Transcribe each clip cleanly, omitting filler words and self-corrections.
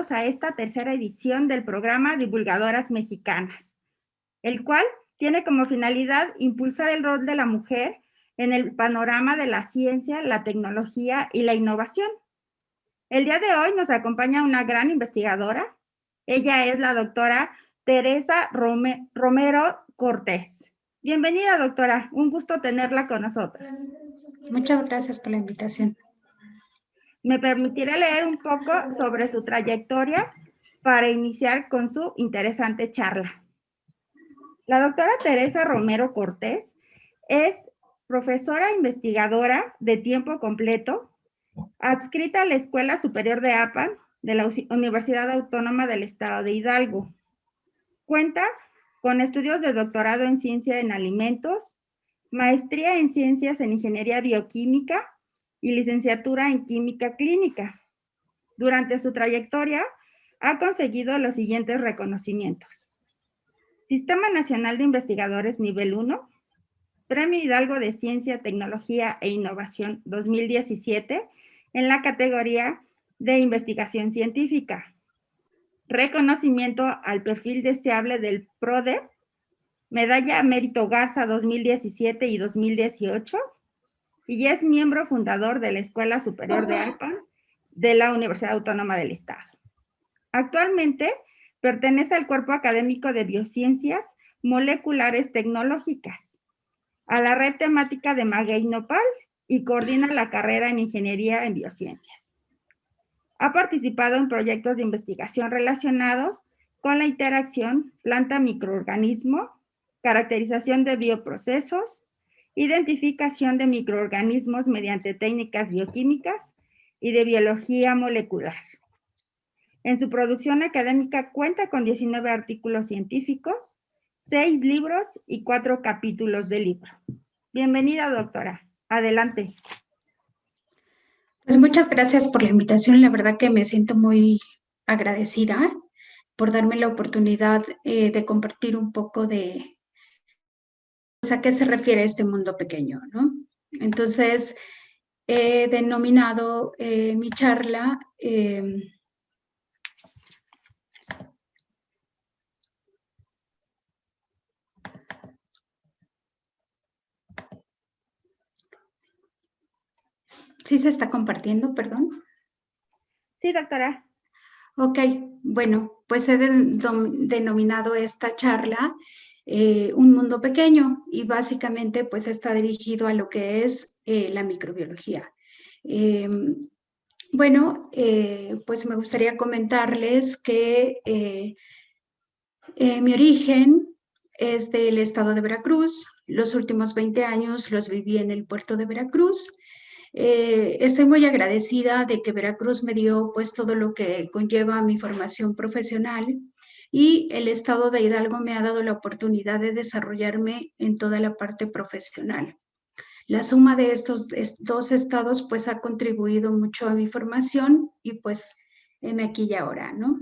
bienvenidos a esta tercera edición del programa Divulgadoras Mexicanas, el cual tiene como finalidad impulsar el rol de la mujer en el panorama de la ciencia, la tecnología y la innovación. El día de hoy nos acompaña una gran investigadora. Ella es la doctora Teresa Romero Cortés. Bienvenida, doctora. Un gusto tenerla con nosotros. Muchas gracias por la invitación. Me permitiré leer un poco sobre su trayectoria para iniciar con su interesante charla. La doctora Teresa Romero Cortés es profesora investigadora de tiempo completo, adscrita a la Escuela Superior de APAN de la Universidad Autónoma del Estado de Hidalgo. Cuenta con estudios de doctorado en ciencia en alimentos, maestría en ciencias en ingeniería bioquímica y licenciatura en química clínica. Durante su trayectoria ha conseguido los siguientes reconocimientos: Sistema Nacional de Investigadores Nivel 1, Premio Hidalgo de Ciencia, Tecnología e Innovación 2017 en la categoría de investigación científica, reconocimiento al perfil deseable del PRODEP, Medalla Mérito Garza 2017 y 2018, y es miembro fundador de la Escuela Superior de APAN de la Universidad Autónoma del Estado. Actualmente pertenece al Cuerpo Académico de Biociencias Moleculares Tecnológicas, a la red temática de Maguey Nopal, y coordina la carrera en Ingeniería en Biociencias. Ha participado en proyectos de investigación relacionados con la interacción planta-microorganismo, caracterización de bioprocesos, identificación de microorganismos mediante técnicas bioquímicas y de biología molecular. En su producción académica cuenta con 19 artículos científicos, 6 libros y 4 capítulos de libro. Bienvenida, doctora. Adelante. Pues muchas gracias por la invitación. La verdad que me siento muy agradecida por darme la oportunidad de compartir un poco de pues, a qué se refiere este mundo pequeño, ¿no? Entonces, he denominado mi charla ¿Sí se está compartiendo, perdón? Sí, doctora. Ok, bueno, pues he denominado esta charla Un mundo pequeño, y básicamente pues está dirigido a lo que es la microbiología. Pues me gustaría comentarles que mi origen es del estado de Veracruz. Los últimos 20 años los viví en el puerto de Veracruz. Estoy muy agradecida de que Veracruz me dio pues todo lo que conlleva mi formación profesional, y el estado de Hidalgo me ha dado la oportunidad de desarrollarme en toda la parte profesional. La suma de estos dos estados pues ha contribuido mucho a mi formación, y pues aquí y ahora, ¿no?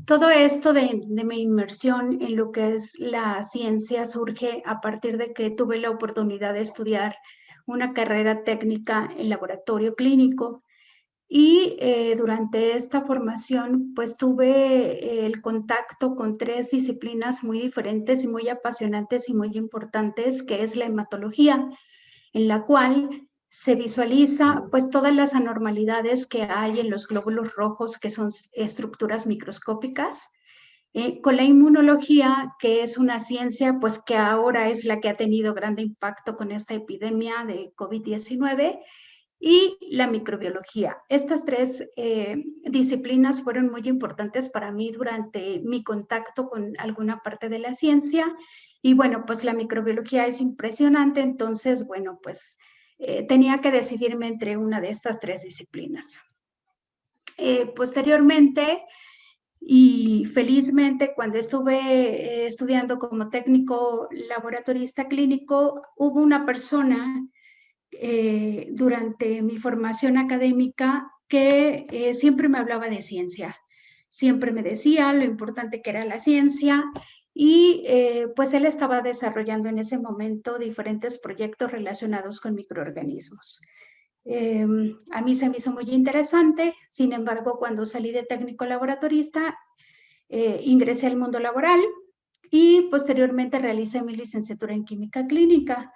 Todo esto de mi inmersión en lo que es la ciencia surge a partir de que tuve la oportunidad de estudiar una carrera técnica en laboratorio clínico, y durante esta formación pues tuve el contacto con 3 disciplinas muy diferentes y muy apasionantes y muy importantes, que es la hematología, en la cual se visualiza pues todas las anormalidades que hay en los glóbulos rojos, que son estructuras microscópicas, con la inmunología, que es una ciencia pues que ahora es la que ha tenido grande impacto con esta epidemia de COVID-19, y la microbiología. Estas 3 disciplinas fueron muy importantes para mí durante mi contacto con alguna parte de la ciencia, y bueno, pues la microbiología es impresionante, entonces, bueno, pues tenía que decidirme entre una de estas 3 disciplinas. Posteriormente, y felizmente, cuando estuve estudiando como técnico laboratorista clínico, hubo una persona durante mi formación académica que siempre me hablaba de ciencia, siempre me decía lo importante que era la ciencia, y pues él estaba desarrollando en ese momento diferentes proyectos relacionados con microorganismos. A mí se me hizo muy interesante. Sin embargo, cuando salí de técnico laboratorista, ingresé al mundo laboral y posteriormente realicé mi licenciatura en química clínica.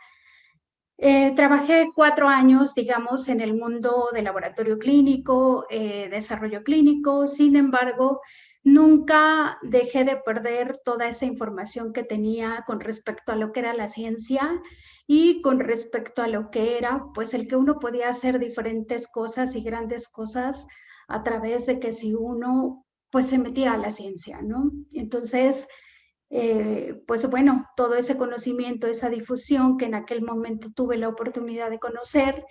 Trabajé 4 años, digamos, en el mundo de laboratorio clínico, desarrollo clínico. Sin embargo, nunca dejé de perder toda esa información que tenía con respecto a lo que era la ciencia y con respecto a lo que era, pues, el que uno podía hacer diferentes cosas y grandes cosas a través de que si uno, pues, se metía a la ciencia, ¿no? Entonces, pues bueno, todo ese conocimiento, esa difusión que en aquel momento tuve la oportunidad de conocer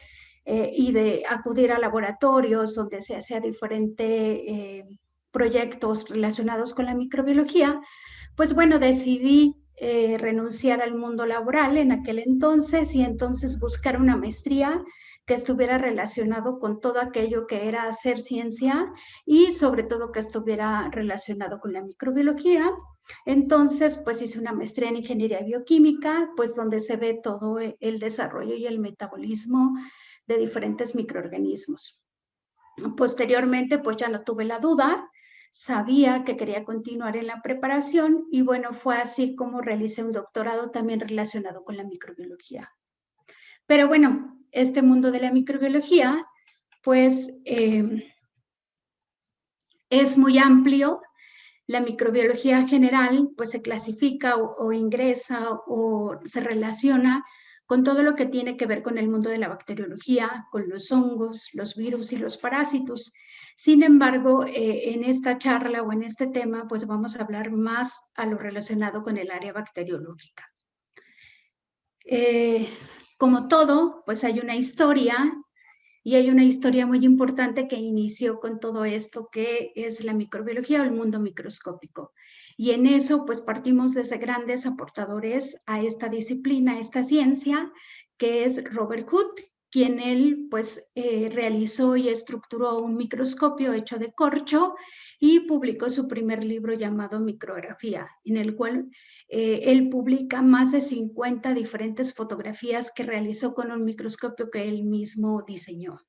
y de acudir a laboratorios donde se hacía diferentes proyectos relacionados con la microbiología, pues bueno, decidí renunciar al mundo laboral en aquel entonces y entonces buscar una maestría que estuviera relacionado con todo aquello que era hacer ciencia y sobre todo que estuviera relacionado con la microbiología. Entonces, pues hice una maestría en ingeniería bioquímica, pues donde se ve todo el desarrollo y el metabolismo de diferentes microorganismos. Posteriormente, pues ya no tuve la duda, sabía que quería continuar en la preparación y bueno, fue así como realicé un doctorado también relacionado con la microbiología. Pero bueno, este mundo de la microbiología, pues es muy amplio. La microbiología general pues se clasifica o ingresa o se relaciona con todo lo que tiene que ver con el mundo de la bacteriología, con los hongos, los virus y los parásitos. Sin embargo, en esta charla o en este tema pues vamos a hablar más a lo relacionado con el área bacteriológica. Como todo, pues hay una historia y hay una historia muy importante que inició con todo esto que es la microbiología o el mundo microscópico. Y en eso, pues partimos desde grandes aportadores a esta disciplina, a esta ciencia, que es Robert Hooke, quien él pues realizó y estructuró un microscopio hecho de corcho y publicó su primer libro llamado Micrografía, en el cual él publica más de 50 diferentes fotografías que realizó con un microscopio que él mismo diseñó.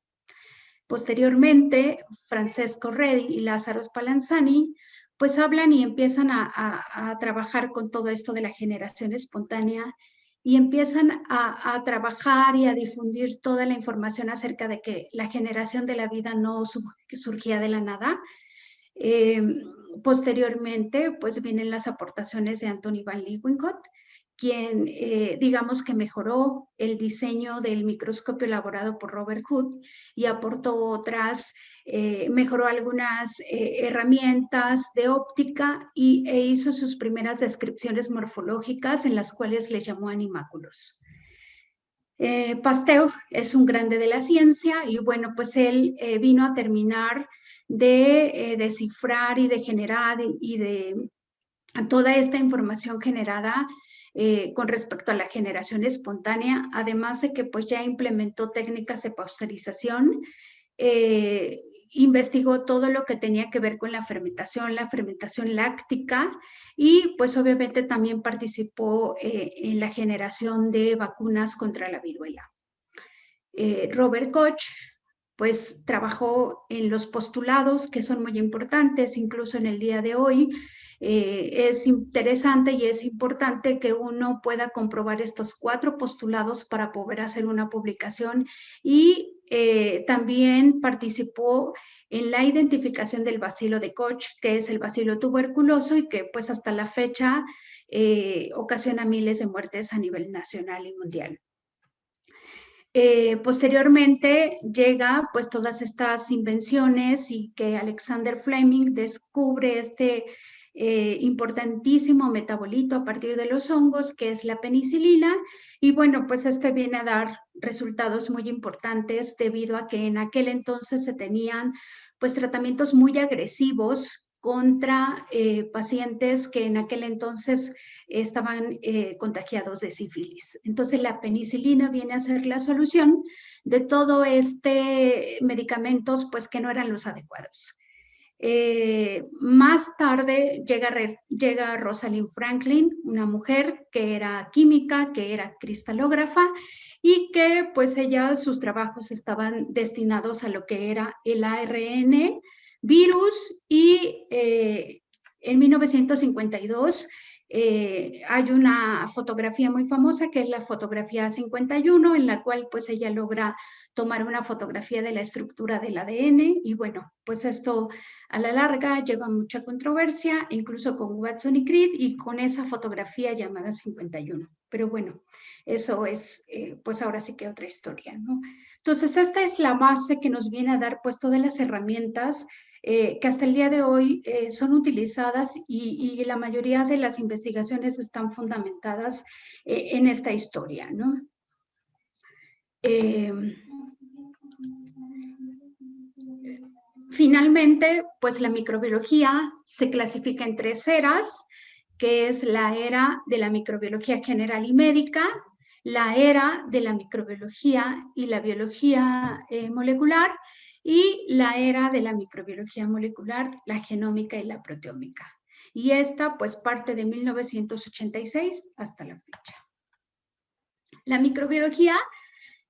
Posteriormente, Francesco Redi y Lázaro Spallanzani pues hablan y empiezan a trabajar con todo esto de la generación espontánea y empiezan a trabajar y a difundir toda la información acerca de que la generación de la vida no surgía de la nada. Posteriormente, pues vienen las aportaciones de Anthony van Leeuwenhoek, quien digamos que mejoró el diseño del microscopio elaborado por Robert Hooke y aportó otras, mejoró algunas herramientas de óptica e hizo sus primeras descripciones morfológicas en las cuales le llamó animáculos. Pasteur es un grande de la ciencia y bueno, pues él vino a terminar de descifrar y de generar y de toda esta información generada con respecto a la generación espontánea, además de que pues ya implementó técnicas de pasteurización, investigó todo lo que tenía que ver con la fermentación láctica y pues obviamente también participó en la generación de vacunas contra la viruela. Robert Koch pues trabajó en los postulados que son muy importantes, incluso en el día de hoy. Es interesante y es importante que uno pueda comprobar estos 4 postulados para poder hacer una publicación y también participó en la identificación del bacilo de Koch, que es el bacilo tuberculoso y que pues hasta la fecha ocasiona miles de muertes a nivel nacional y mundial. Posteriormente llega pues todas estas invenciones y que Alexander Fleming descubre este importantísimo metabolito a partir de los hongos que es la penicilina y bueno pues este viene a dar resultados muy importantes debido a que en aquel entonces se tenían pues tratamientos muy agresivos contra pacientes que en aquel entonces estaban contagiados de sífilis. Entonces la penicilina viene a ser la solución de todo este medicamentos pues que no eran los adecuados. Más tarde llega Rosalind Franklin, una mujer que era química, que era cristalógrafa y que pues sus trabajos estaban destinados a lo que era el ARN virus, y en 1952 hay una fotografía muy famosa que es la fotografía 51, en la cual pues ella logra tomar una fotografía de la estructura del ADN, y bueno, pues esto a la larga lleva mucha controversia, incluso con Watson y Crick, y con esa fotografía llamada 51. Pero bueno, eso es pues ahora sí que otra historia, ¿no? Entonces esta es la base que nos viene a dar pues todas las herramientas que hasta el día de hoy son utilizadas, y la mayoría de las investigaciones están fundamentadas en esta historia, ¿no? Finalmente, pues la microbiología se clasifica en 3 eras, que es la era de la microbiología general y médica, la era de la microbiología y la biología molecular, y la era de la microbiología molecular, la genómica y la proteómica. Y esta pues parte de 1986 hasta la fecha. La microbiología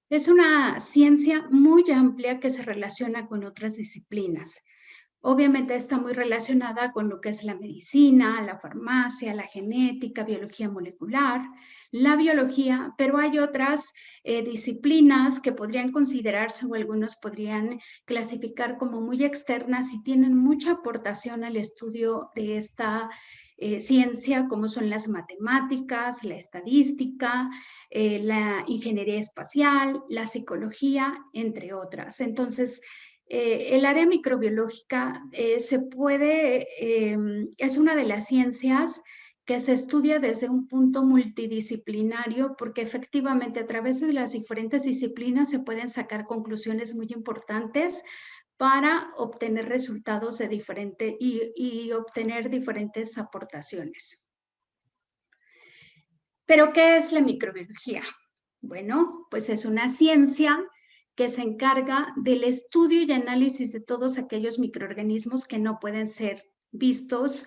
es una ciencia muy amplia que se relaciona con otras disciplinas. Obviamente está muy relacionada con lo que es la medicina, la farmacia, la genética, biología molecular, la biología, pero hay otras disciplinas que podrían considerarse, o algunos podrían clasificar como muy externas y tienen mucha aportación al estudio de esta ciencia, como son las matemáticas, la estadística, la ingeniería espacial, la psicología, entre otras. Entonces, el área microbiológica es una de las ciencias que se estudia desde un punto multidisciplinario, porque efectivamente a través de las diferentes disciplinas se pueden sacar conclusiones muy importantes para obtener resultados de y obtener diferentes aportaciones. ¿Pero qué es la microbiología? Bueno, pues es una ciencia que se encarga del estudio y análisis de todos aquellos microorganismos que no pueden ser vistos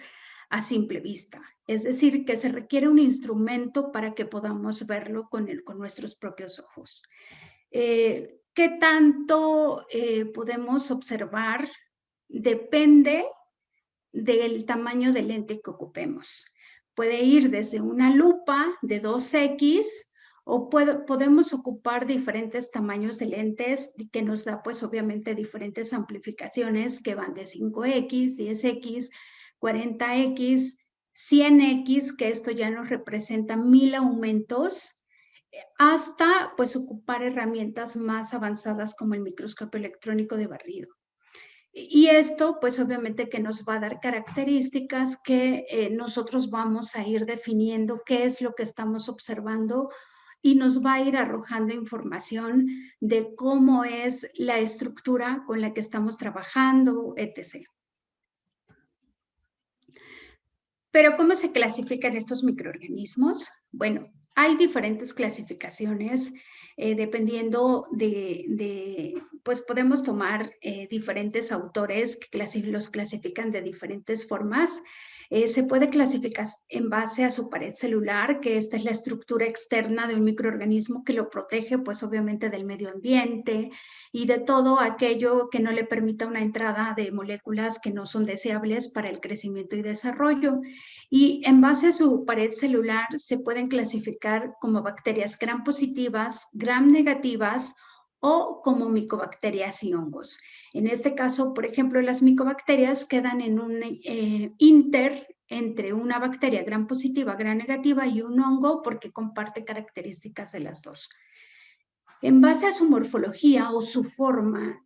a simple vista. Es decir, que se requiere un instrumento para que podamos verlo con nuestros propios ojos. ¿Qué tanto podemos observar? Depende del tamaño del lente que ocupemos. Puede ir desde una lupa de 2X, o podemos ocupar diferentes tamaños de lentes que nos da pues obviamente diferentes amplificaciones que van de 5X, 10X, 40X, 100X, que esto ya nos representa 1000 aumentos, hasta pues ocupar herramientas más avanzadas como el microscopio electrónico de barrido. Y esto, pues obviamente que nos va a dar características que nosotros vamos a ir definiendo qué es lo que estamos observando, y nos va a ir arrojando información de cómo es la estructura con la que estamos trabajando, etc. Pero ¿cómo se clasifican estos microorganismos? Bueno, hay diferentes clasificaciones dependiendo pues podemos tomar diferentes autores que los clasifican de diferentes formas. Se puede clasificar en base a su pared celular, que esta es la estructura externa de un microorganismo que lo protege, pues obviamente del medio ambiente y de todo aquello que no le permita una entrada de moléculas que no son deseables para el crecimiento y desarrollo. Y en base a su pared celular se pueden clasificar como bacterias gram positivas, gram negativas, o como micobacterias y hongos. En este caso, por ejemplo, las micobacterias quedan en un inter entre una bacteria gram positiva, gram negativa y un hongo, porque comparte características de las dos. En base a su morfología o su forma,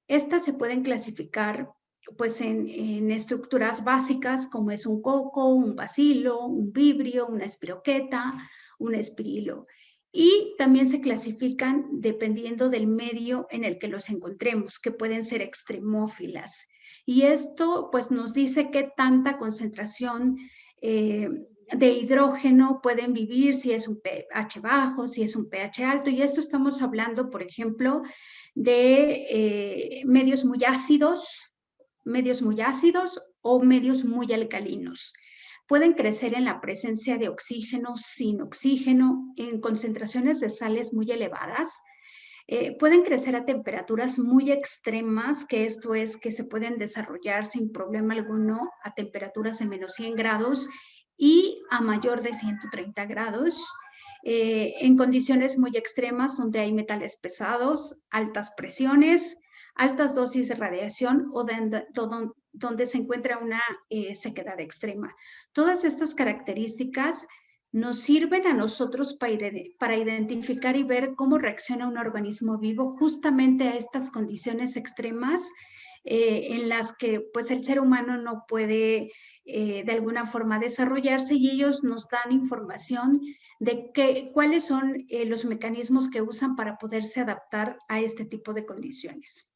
estas se pueden clasificar pues en estructuras básicas, como es un coco, un bacilo, un vibrio, una espiroqueta, un espirilo. Y también se clasifican dependiendo del medio en el que los encontremos, que pueden ser extremófilas. Y esto pues nos dice qué tanta concentración de hidrógeno pueden vivir, si es un pH bajo, si es un pH alto. Y esto estamos hablando, por ejemplo, de medios muy ácidos o medios muy alcalinos. Pueden crecer en la presencia de oxígeno, sin oxígeno, en concentraciones de sales muy elevadas. Pueden crecer a temperaturas muy extremas, que esto es que se pueden desarrollar sin problema alguno a temperaturas de menos 100 grados y a mayor de 130 grados. En condiciones muy extremas donde hay metales pesados, altas presiones, altas dosis de radiación o donde se encuentra una sequedad extrema. Todas estas características nos sirven a nosotros para identificar y ver cómo reacciona un organismo vivo justamente a estas condiciones extremas en las que pues el ser humano no puede de alguna forma desarrollarse, y ellos nos dan información de cuáles son los mecanismos que usan para poderse adaptar a este tipo de condiciones.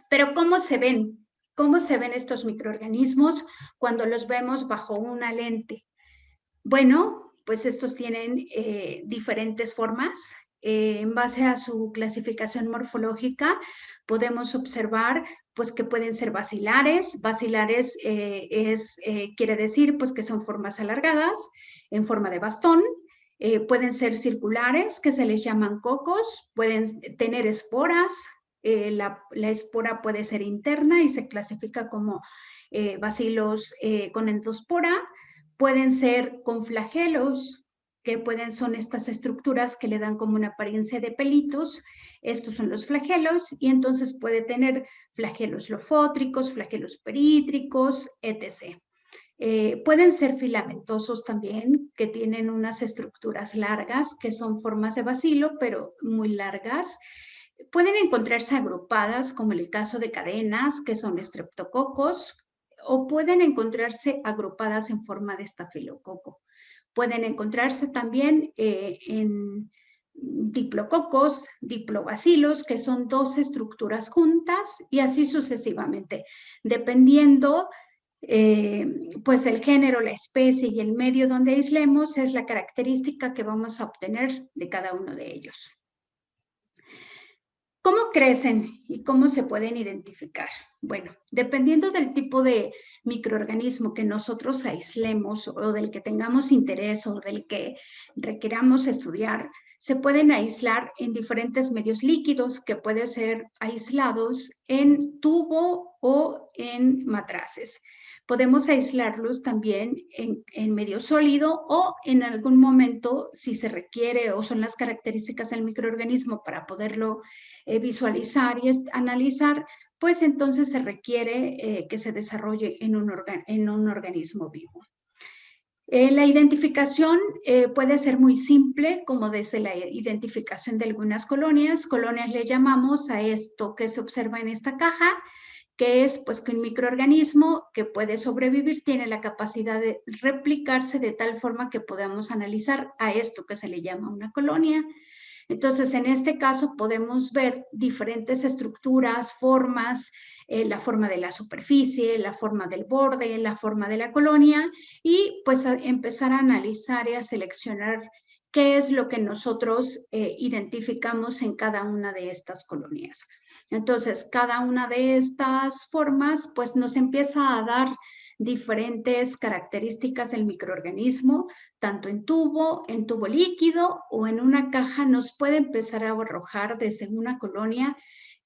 Pero ¿cómo se ven? ¿Cómo se ven estos microorganismos cuando los vemos bajo una lente? Bueno, pues estos tienen diferentes formas. En base a su clasificación morfológica, podemos observar pues, que pueden ser basilares. Basilares quiere decir pues, que son formas alargadas, en forma de bastón. Pueden ser circulares, que se les llaman cocos. Pueden tener esporas. La espora puede ser interna y se clasifica como bacilos con endospora. Pueden ser con flagelos, que son estas estructuras que le dan como una apariencia de pelitos. Estos son los flagelos, y entonces puede tener flagelos lofótricos, flagelos perítricos, etc. Pueden ser filamentosos también, que tienen unas estructuras largas, que son formas de bacilo, pero muy largas. Pueden encontrarse agrupadas, como en el caso de cadenas, que son estreptococos, o pueden encontrarse agrupadas en forma de estafilococo. Pueden encontrarse también en diplococos, diplobacilos, que son dos estructuras juntas, y así sucesivamente, dependiendo pues el género, la especie y el medio donde aislemos, es la característica que vamos a obtener de cada uno de ellos. ¿Cómo crecen y cómo se pueden identificar? Bueno, dependiendo del tipo de microorganismo que nosotros aislemos o del que tengamos interés o del que requeramos estudiar, se pueden aislar en diferentes medios líquidos, que pueden ser aislados en tubo o en matraces. Podemos aislarlos también en medio sólido, o en algún momento, si se requiere o son las características del microorganismo para poderlo visualizar y analizar, pues entonces se requiere que se desarrolle en un organismo vivo. La identificación puede ser muy simple, como desde la identificación de algunas colonias. Colonias le llamamos a esto que se observa en esta caja, que es pues que un microorganismo que puede sobrevivir tiene la capacidad de replicarse de tal forma que podamos analizar a esto que se le llama una colonia. Entonces, en este caso podemos ver diferentes estructuras, formas, la forma de la superficie, la forma del borde, la forma de la colonia, y pues empezar a analizar y a seleccionar qué es lo que nosotros identificamos en cada una de estas colonias. Entonces, cada una de estas formas pues nos empieza a dar diferentes características del microorganismo, tanto en tubo líquido o en una caja. Nos puede empezar a arrojar desde una colonia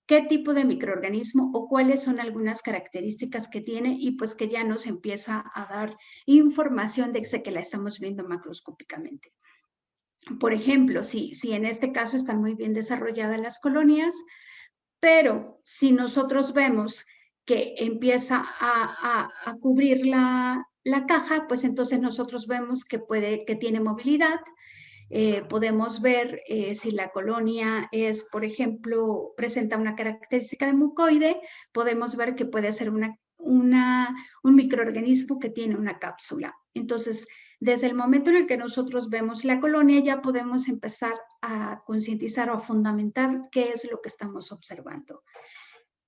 qué tipo de microorganismo o cuáles son algunas características que tiene, y pues que ya nos empieza a dar información de que la estamos viendo macroscópicamente. Por ejemplo, si en este caso están muy bien desarrolladas las colonias, pero si nosotros vemos que empieza a cubrir la caja, pues entonces nosotros vemos que tiene movilidad. Podemos ver si la colonia es, por ejemplo, presenta una característica de mucoide, podemos ver que puede ser un microorganismo que tiene una cápsula. Entonces, desde el momento en el que nosotros vemos la colonia, ya podemos empezar a concientizar o a fundamentar qué es lo que estamos observando.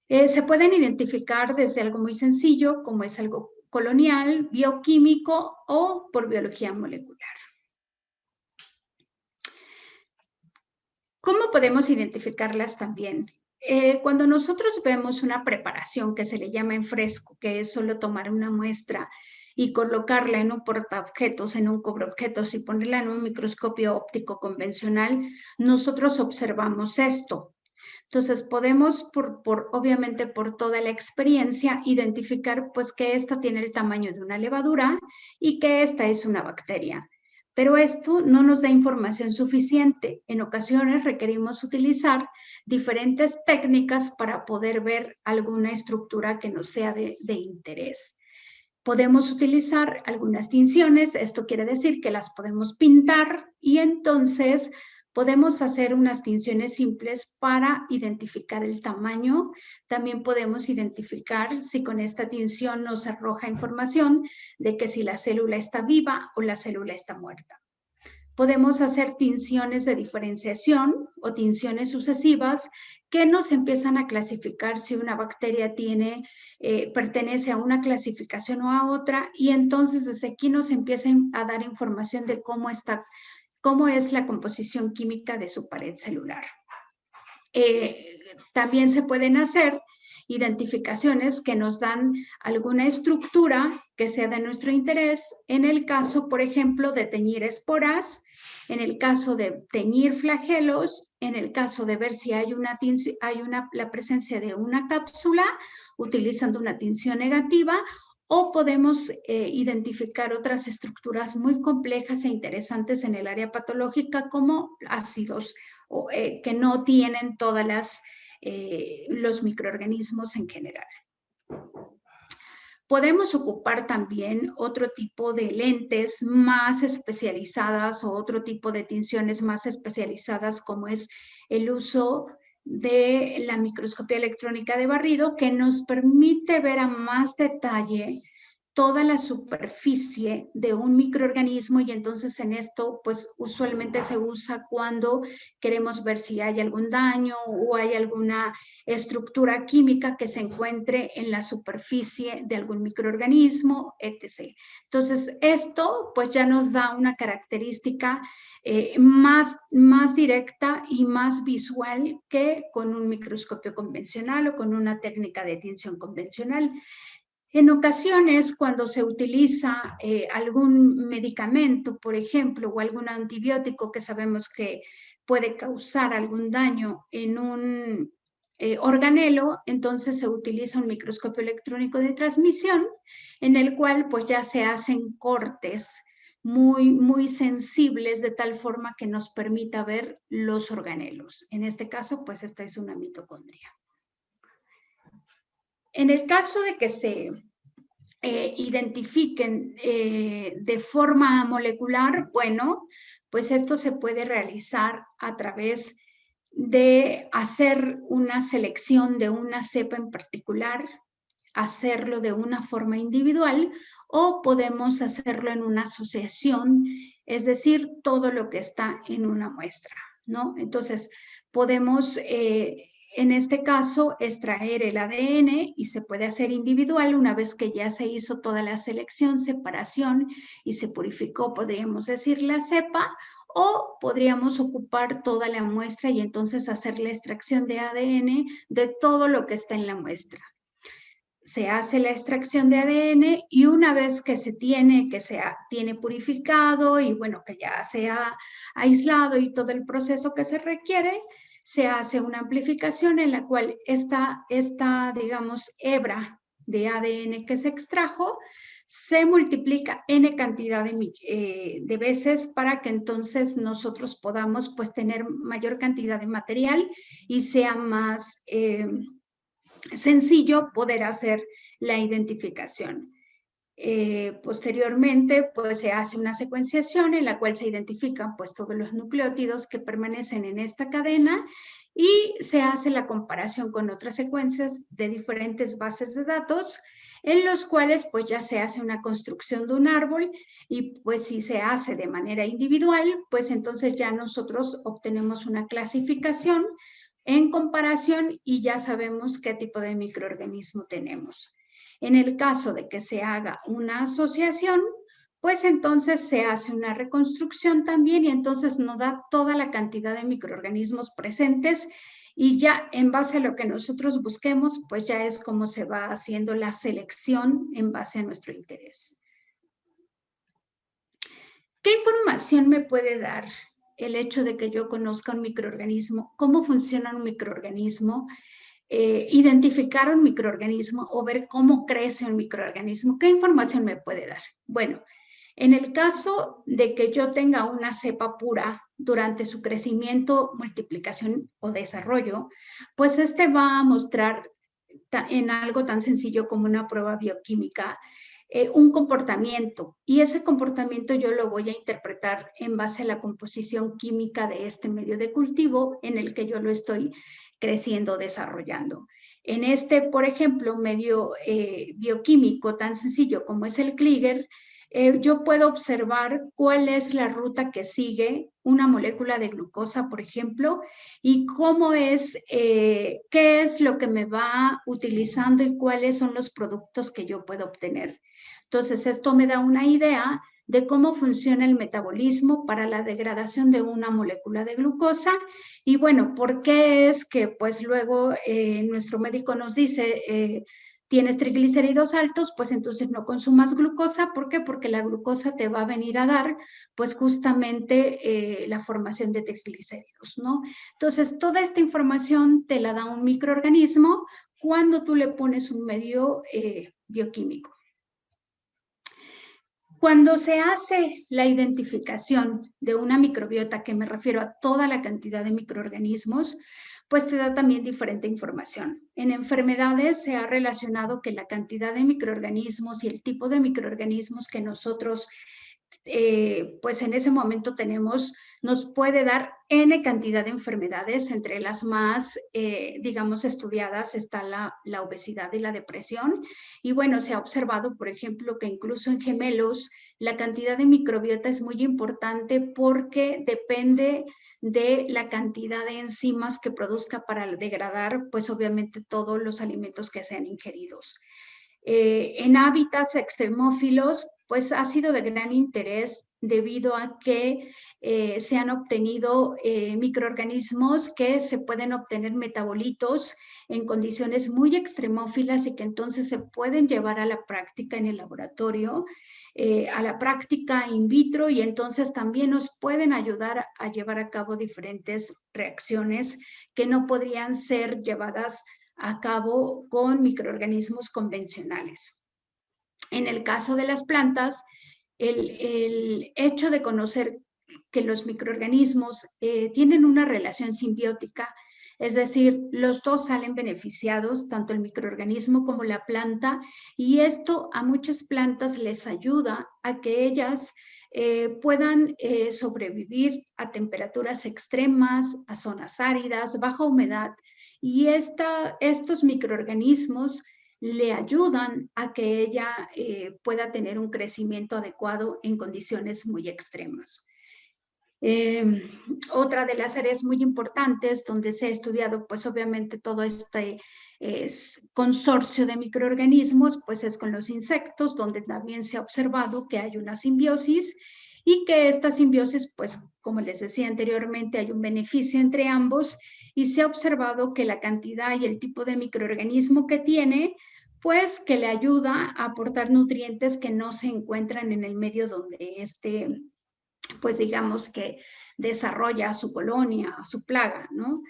Se pueden identificar desde algo muy sencillo, como es algo colonial, bioquímico o por biología molecular. ¿Cómo podemos identificarlas también? Cuando nosotros vemos una preparación que se le llama en fresco, que es solo tomar una muestra y colocarla en un portaobjetos, en un cubreobjetos y ponerla en un microscopio óptico convencional, nosotros observamos esto. Entonces podemos, obviamente por toda la experiencia, identificar pues que esta tiene el tamaño de una levadura y que esta es una bacteria. Pero esto no nos da información suficiente. En ocasiones requerimos utilizar diferentes técnicas para poder ver alguna estructura que nos sea de interés. Podemos utilizar algunas tinciones, esto quiere decir que las podemos pintar y entonces podemos hacer unas tinciones simples para identificar el tamaño. También podemos identificar si con esta tinción nos arroja información de que si la célula está viva o la célula está muerta. Podemos hacer tinciones de diferenciación o tinciones sucesivas que nos empiezan a clasificar si una bacteria pertenece a una clasificación o a otra, y entonces desde aquí nos empiezan a dar información de cómo es la composición química de su pared celular. También se pueden hacer identificaciones que nos dan alguna estructura que sea de nuestro interés, en el caso, por ejemplo, de teñir esporas, en el caso de teñir flagelos, en el caso de ver si hay la presencia de una cápsula utilizando una tinción negativa, o podemos identificar otras estructuras muy complejas e interesantes en el área patológica como ácidos que no tienen todas los microorganismos en general. Podemos ocupar también otro tipo de lentes más especializadas o otro tipo de tinciones más especializadas, como es el uso de la microscopía electrónica de barrido, que nos permite ver a más detalle toda la superficie de un microorganismo, y entonces en esto pues usualmente se usa cuando queremos ver si hay algún daño o hay alguna estructura química que se encuentre en la superficie de algún microorganismo, etc. Entonces esto pues ya nos da una característica más directa y más visual que con un microscopio convencional o con una técnica de tinción convencional. En ocasiones, cuando se utiliza algún medicamento, por ejemplo, o algún antibiótico que sabemos que puede causar algún daño en un organelo, entonces se utiliza un microscopio electrónico de transmisión, en el cual pues ya se hacen cortes muy sensibles, de tal forma que nos permita ver los organelos. En este caso, pues esta es una mitocondria. En el caso de que se identifiquen de forma molecular, bueno, pues esto se puede realizar a través de hacer una selección de una cepa en particular, hacerlo de una forma individual, o podemos hacerlo en una asociación, es decir, todo lo que está en una muestra, ¿no? Entonces, podemos en este caso extraer el ADN, y se puede hacer individual una vez que ya se hizo toda la selección, separación y se purificó, podríamos decir, la cepa, o podríamos ocupar toda la muestra y entonces hacer la extracción de ADN de todo lo que está en la muestra. Se hace la extracción de ADN, y una vez que se tiene purificado y bueno, que ya se ha aislado y todo el proceso que se requiere, se hace una amplificación en la cual esta digamos, hebra de ADN que se extrajo se multiplica n cantidad de veces, para que entonces nosotros podamos pues tener mayor cantidad de material y sea más sencillo poder hacer la identificación. Posteriormente, pues se hace una secuenciación en la cual se identifican pues todos los nucleótidos que permanecen en esta cadena, y se hace la comparación con otras secuencias de diferentes bases de datos, en los cuales pues ya se hace una construcción de un árbol, y pues si se hace de manera individual, pues entonces ya nosotros obtenemos una clasificación en comparación y ya sabemos qué tipo de microorganismo tenemos. En el caso de que se haga una asociación, pues entonces se hace una reconstrucción también, y entonces nos da toda la cantidad de microorganismos presentes, y ya en base a lo que nosotros busquemos, pues ya es como se va haciendo la selección en base a nuestro interés. ¿Qué información me puede dar el hecho de que yo conozca un microorganismo? ¿Cómo funciona un microorganismo? Identificar un microorganismo o ver cómo crece un microorganismo. ¿Qué información me puede dar? Bueno, en el caso de que yo tenga una cepa pura durante su crecimiento, multiplicación o desarrollo, pues este va a mostrar en algo tan sencillo como una prueba bioquímica un comportamiento, y ese comportamiento yo lo voy a interpretar en base a la composición química de este medio de cultivo en el que yo lo estoy creciendo, desarrollando. En este, por ejemplo, medio bioquímico tan sencillo como es el Kliger, yo puedo observar cuál es la ruta que sigue una molécula de glucosa, por ejemplo, y cómo es, qué es lo que me va utilizando y cuáles son los productos que yo puedo obtener. Entonces, esto me da una idea de cómo funciona el metabolismo para la degradación de una molécula de glucosa. Y bueno, ¿por qué es que pues luego nuestro médico nos dice, tienes triglicéridos altos, pues entonces no consumas glucosa? ¿Por qué? Porque la glucosa te va a venir a dar pues justamente la formación de triglicéridos, ¿no? Entonces, toda esta información te la da un microorganismo cuando tú le pones un medio bioquímico. Cuando se hace la identificación de una microbiota, que me refiero a toda la cantidad de microorganismos, pues te da también diferente información. En enfermedades se ha relacionado que la cantidad de microorganismos y el tipo de microorganismos que nosotros pues en ese momento tenemos, nos puede dar N cantidad de enfermedades. Entre las más, digamos, estudiadas está la obesidad y la depresión. Y bueno, se ha observado, por ejemplo, que incluso en gemelos la cantidad de microbiota es muy importante porque depende de la cantidad de enzimas que produzca para degradar, pues obviamente todos los alimentos que sean ingeridos. En hábitats extremófilos, pues ha sido de gran interés debido a que se han obtenido microorganismos que se pueden obtener metabolitos en condiciones muy extremófilas y que entonces se pueden llevar a la práctica en el laboratorio, a la práctica in vitro, y entonces también nos pueden ayudar a llevar a cabo diferentes reacciones que no podrían ser llevadas a cabo con microorganismos convencionales. En el caso de las plantas, el hecho de conocer que los microorganismos tienen una relación simbiótica, es decir, los dos salen beneficiados, tanto el microorganismo como la planta, y esto a muchas plantas les ayuda a que ellas puedan sobrevivir a temperaturas extremas, a zonas áridas, baja humedad, y estos microorganismos le ayudan a que ella pueda tener un crecimiento adecuado en condiciones muy extremas. Otra de las áreas muy importantes donde se ha estudiado, pues obviamente todo este consorcio de microorganismos, pues es con los insectos, donde también se ha observado que hay una simbiosis y que esta simbiosis, pues como les decía anteriormente, hay un beneficio entre ambos, y se ha observado que la cantidad y el tipo de microorganismo que tiene, pues que le ayuda a aportar nutrientes que no se encuentran en el medio donde pues digamos que desarrolla su colonia, su plaga, ¿no?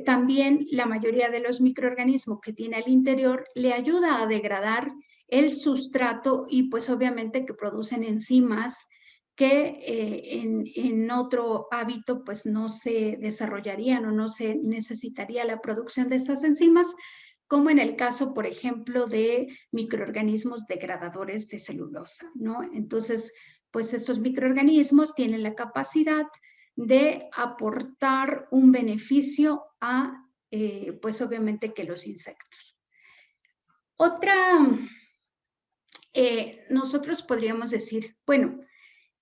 También la mayoría de los microorganismos que tiene al interior le ayuda a degradar el sustrato, y pues obviamente que producen enzimas que en otro hábito pues no se desarrollarían o no se necesitaría la producción de estas enzimas, como en el caso, por ejemplo, de microorganismos degradadores de celulosa, ¿no? Entonces, pues estos microorganismos tienen la capacidad de aportar un beneficio a, pues obviamente que los insectos. Nosotros podríamos decir, bueno,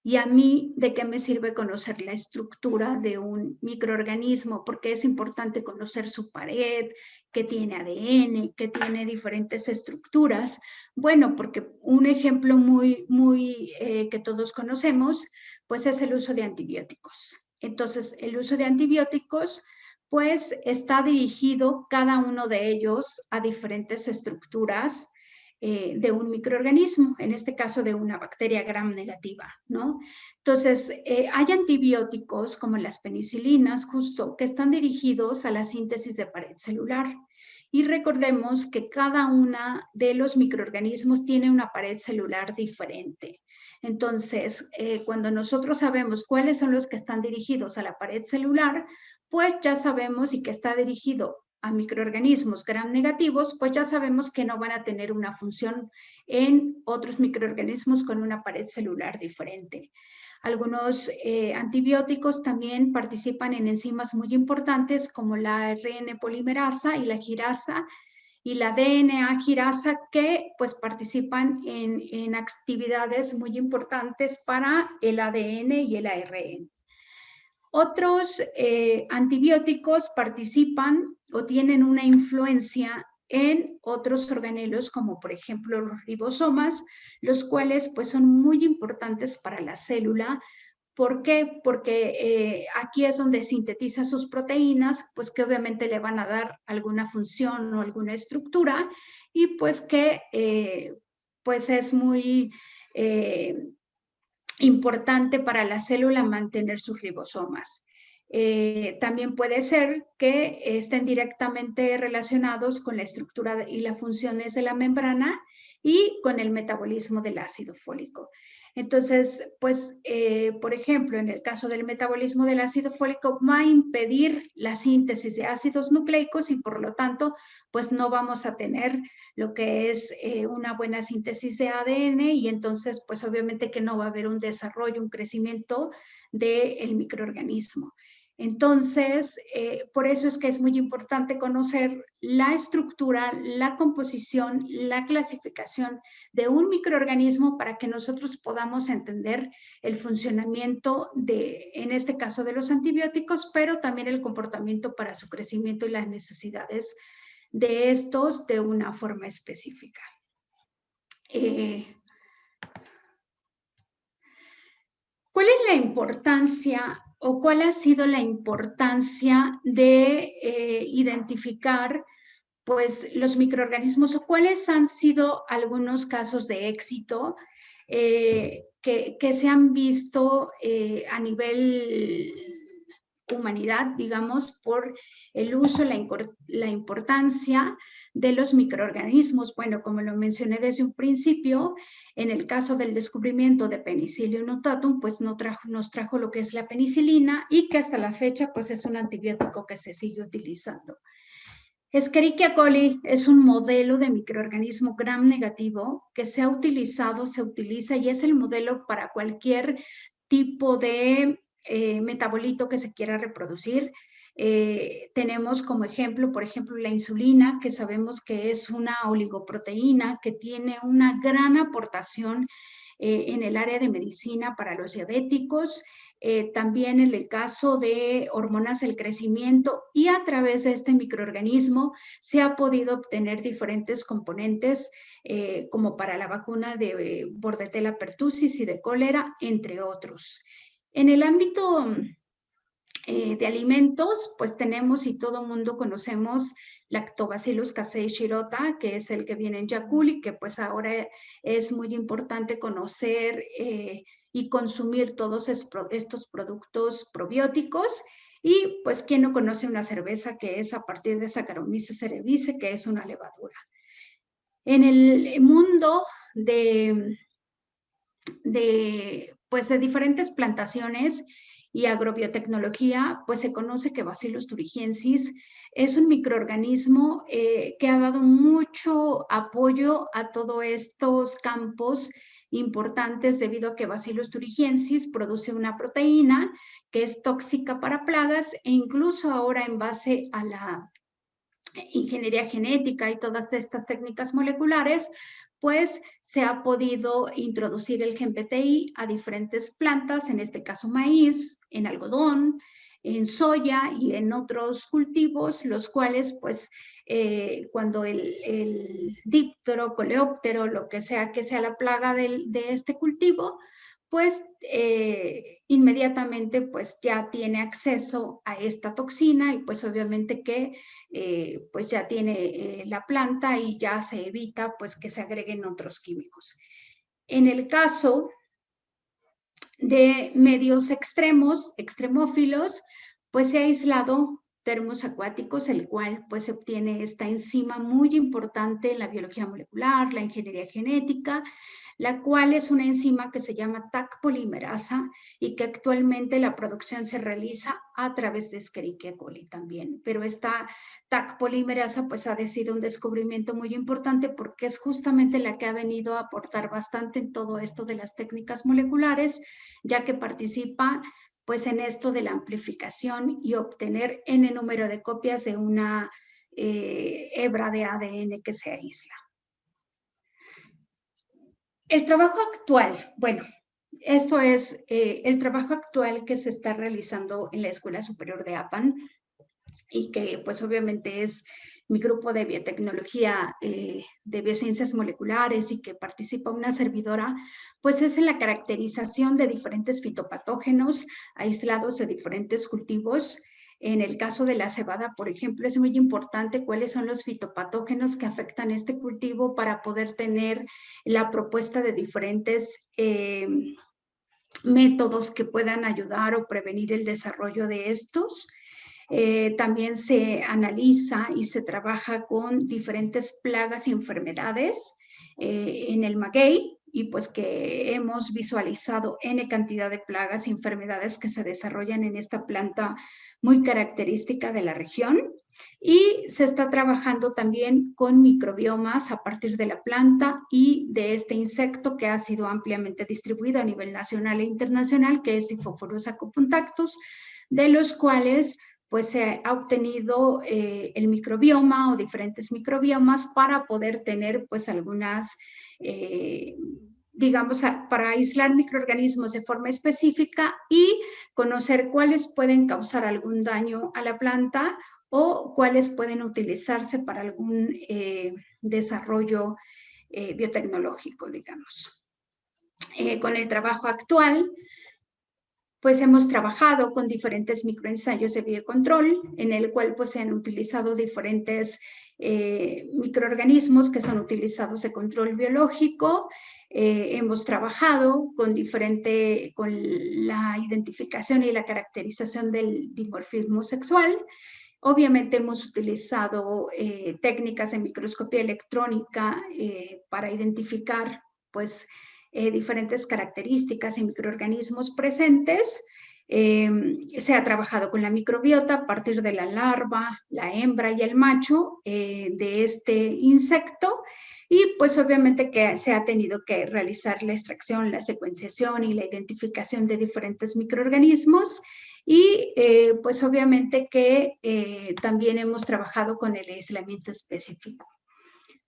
¿y a mí de qué me sirve conocer la estructura de un microorganismo? Porque es importante conocer su pared, que tiene ADN, que tiene diferentes estructuras. Bueno, porque un ejemplo muy que todos conocemos, pues es el uso de antibióticos. Entonces, el uso de antibióticos, pues está dirigido cada uno de ellos a diferentes estructuras de un microorganismo, en este caso de una bacteria gram negativa, ¿no? Entonces, hay antibióticos como las penicilinas, justo, que están dirigidos a la síntesis de pared celular. Y recordemos que cada una de los microorganismos tiene una pared celular diferente. Entonces, cuando nosotros sabemos cuáles son los que están dirigidos a la pared celular, pues ya sabemos y que está dirigido a microorganismos gram negativos, pues ya sabemos que no van a tener una función en otros microorganismos con una pared celular diferente. Algunos antibióticos también participan en enzimas muy importantes como la ARN polimerasa y la girasa y la DNA girasa, que pues participan en actividades muy importantes para el ADN y el ARN. Otros antibióticos participan o tienen una influencia en otros organelos, como por ejemplo los ribosomas, los cuales pues son muy importantes para la célula. ¿Por qué? Porque aquí es donde sintetiza sus proteínas, pues que obviamente le van a dar alguna función o alguna estructura, y pues que pues es muy importante para la célula mantener sus ribosomas. También puede ser que estén directamente relacionados con la estructura y las funciones de la membrana y con el metabolismo del ácido fólico. Entonces, pues, por ejemplo, en el caso del metabolismo del ácido fólico, va a impedir la síntesis de ácidos nucleicos y por lo tanto, pues no vamos a tener lo que es una buena síntesis de ADN, y entonces, pues obviamente que no va a haber un desarrollo, un crecimiento del microorganismo. Entonces, por eso es que es muy importante conocer la estructura, la composición, la clasificación de un microorganismo para que nosotros podamos entender el funcionamiento de, en este caso, de los antibióticos, pero también el comportamiento para su crecimiento y las necesidades de estos de una forma específica. ¿Cuál es la importancia o cuál ha sido la importancia de identificar pues los microorganismos, o cuáles han sido algunos casos de éxito que se han visto a nivel humanidad, digamos, por el uso, la importancia de los microorganismos? Bueno, como lo mencioné desde un principio, en el caso del descubrimiento de Penicillium notatum, pues nos trajo lo que es la penicilina, y que hasta la fecha pues es un antibiótico que se sigue utilizando. Escherichia coli es un modelo de microorganismo gram negativo que se ha utilizado, se utiliza y es el modelo para cualquier tipo de metabolito que se quiera reproducir. Tenemos como ejemplo, por ejemplo, la insulina, que sabemos que es una oligoproteína que tiene una gran aportación en el área de medicina para los diabéticos. También en el caso de hormonas del crecimiento, y a través de este microorganismo se ha podido obtener diferentes componentes como para la vacuna de Bordetella pertussis y de cólera, entre otros. En el ámbito de alimentos, pues tenemos, y todo mundo conocemos, Lactobacillus casei shirota, que es el que viene en Yakult, y que pues ahora es muy importante conocer y consumir todos estos productos probióticos. Y pues, ¿quién no conoce una cerveza que es a partir de Saccharomyces cerevisiae, que es una levadura? En el mundo de diferentes plantaciones y agrobiotecnología, pues se conoce que Bacillus thuringiensis es un microorganismo que ha dado mucho apoyo a todos estos campos importantes, debido a que Bacillus thuringiensis produce una proteína que es tóxica para plagas, e incluso ahora, en base a la ingeniería genética y todas estas técnicas moleculares, pues se ha podido introducir el gen PTI a diferentes plantas, en este caso maíz, en algodón, en soya y en otros cultivos, los cuales pues cuando el díptero, coleóptero, lo que sea la plaga de este cultivo, pues inmediatamente pues ya tiene acceso a esta toxina y pues obviamente que pues ya tiene la planta y ya se evita pues que se agreguen otros químicos. En el caso de medios extremos, extremófilos, pues se ha aislado termos acuáticos, el cual pues se obtiene esta enzima muy importante en la biología molecular, la ingeniería genética, la cual es una enzima que se llama Taq polimerasa y que actualmente la producción se realiza a través de Escherichia coli también. Pero esta Taq polimerasa pues ha sido un descubrimiento muy importante porque es justamente la que ha venido a aportar bastante en todo esto de las técnicas moleculares, ya que participa pues en esto de la amplificación y obtener n número de copias de una hebra de ADN que se aísla. El trabajo actual, bueno, eso es el trabajo actual que se está realizando en la Escuela Superior de APAN y que pues obviamente es mi grupo de biotecnología, de biociencias moleculares y que participa una servidora, pues es en la caracterización de diferentes fitopatógenos aislados de diferentes cultivos. En el caso de la cebada, por ejemplo, es muy importante cuáles son los fitopatógenos que afectan este cultivo para poder tener la propuesta de diferentes métodos que puedan ayudar o prevenir el desarrollo de estos. También se analiza y se trabaja con diferentes plagas y enfermedades en el maguey y pues que hemos visualizado N cantidad de plagas y enfermedades que se desarrollan en esta planta muy característica de la región. Y se está trabajando también con microbiomas a partir de la planta y de este insecto que ha sido ampliamente distribuido a nivel nacional e internacional, que es Siphophorus acopunctatus, de los cuales pues se ha obtenido el microbioma o diferentes microbiomas para poder tener pues algunas, digamos, para aislar microorganismos de forma específica y conocer cuáles pueden causar algún daño a la planta o cuáles pueden utilizarse para algún desarrollo biotecnológico, digamos. Con el trabajo actual, pues hemos trabajado con diferentes microensayos de biocontrol, en el cual pues se han utilizado diferentes microorganismos que son utilizados de control biológico. Hemos trabajado con la identificación y la caracterización del dimorfismo sexual. Obviamente hemos utilizado técnicas de microscopía electrónica para identificar pues diferentes características y microorganismos presentes. Se ha trabajado con la microbiota a partir de la larva, la hembra y el macho de este insecto y pues obviamente que se ha tenido que realizar la extracción, la secuenciación y la identificación de diferentes microorganismos y pues obviamente que también hemos trabajado con el aislamiento específico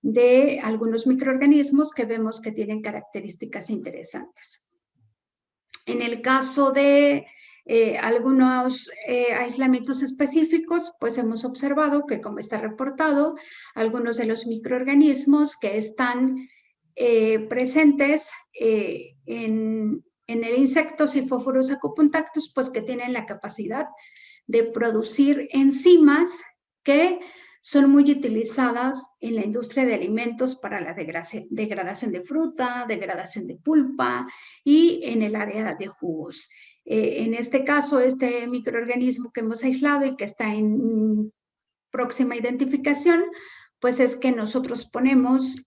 de algunos microorganismos que vemos que tienen características interesantes. En el caso de algunos aislamientos específicos, pues hemos observado que, como está reportado, algunos de los microorganismos que están presentes en el insecto Siphophorus acopunctatus, pues que tienen la capacidad de producir enzimas que son muy utilizadas en la industria de alimentos para la degradación de fruta, degradación de pulpa y en el área de jugos. En este caso, este microorganismo que hemos aislado y que está en próxima identificación, pues es que nosotros ponemos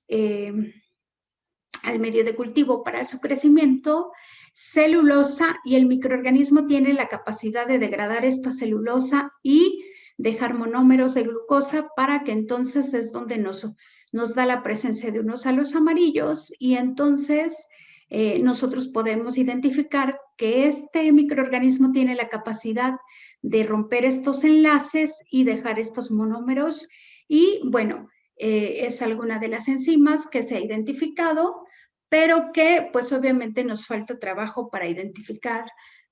al medio de cultivo para su crecimiento celulosa y el microorganismo tiene la capacidad de degradar esta celulosa y dejar monómeros de glucosa para que entonces es donde nos da la presencia de unos halos amarillos y entonces nosotros podemos identificar que este microorganismo tiene la capacidad de romper estos enlaces y dejar estos monómeros y bueno, es alguna de las enzimas que se ha identificado, pero que pues obviamente nos falta trabajo para identificar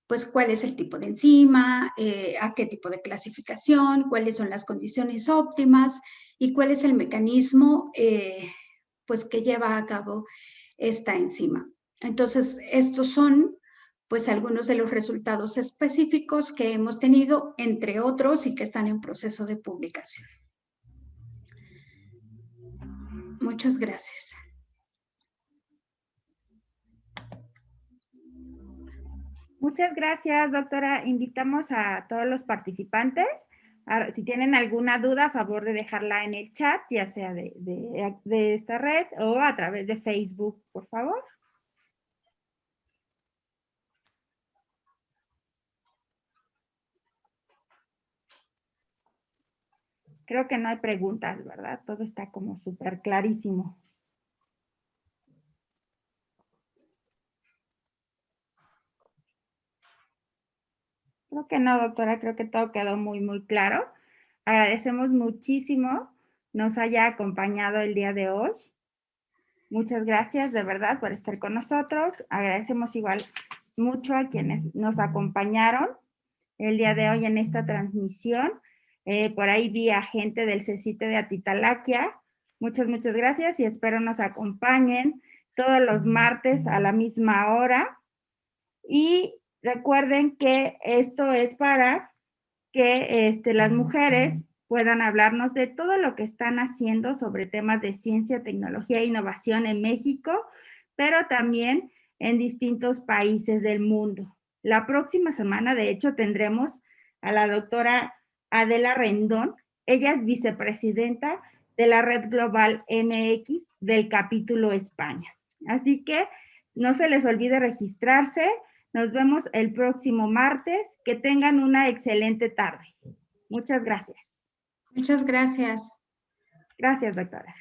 pues cuál es el tipo de enzima, a qué tipo de clasificación, cuáles son las condiciones óptimas y cuál es el mecanismo pues que lleva a cabo esta enzima. Entonces, estos son pues algunos de los resultados específicos que hemos tenido, entre otros, y que están en proceso de publicación. Muchas gracias. Muchas gracias, doctora. Invitamos a todos los participantes. Si tienen alguna duda, a favor de dejarla en el chat, ya sea de esta red o a través de Facebook, por favor. Creo que no hay preguntas, ¿verdad? Todo está como súper clarísimo. Creo que no, doctora, creo que todo quedó muy, muy claro. Agradecemos muchísimo nos haya acompañado el día de hoy. Muchas gracias de verdad por estar con nosotros. Agradecemos igual mucho a quienes nos acompañaron el día de hoy en esta transmisión. Por ahí vi a gente del CECITE de Atitalaquia. Muchas, muchas gracias y espero nos acompañen todos los martes a la misma hora. Y recuerden que esto es para que las mujeres puedan hablarnos de todo lo que están haciendo sobre temas de ciencia, tecnología e innovación en México, pero también en distintos países del mundo. La próxima semana, de hecho, tendremos a la doctora Adela Rendón. Ella es vicepresidenta de la Red Global MX del capítulo España. Así que no se les olvide registrarse. Nos vemos el próximo martes. Que tengan una excelente tarde. Muchas gracias. Muchas gracias. Gracias, doctora.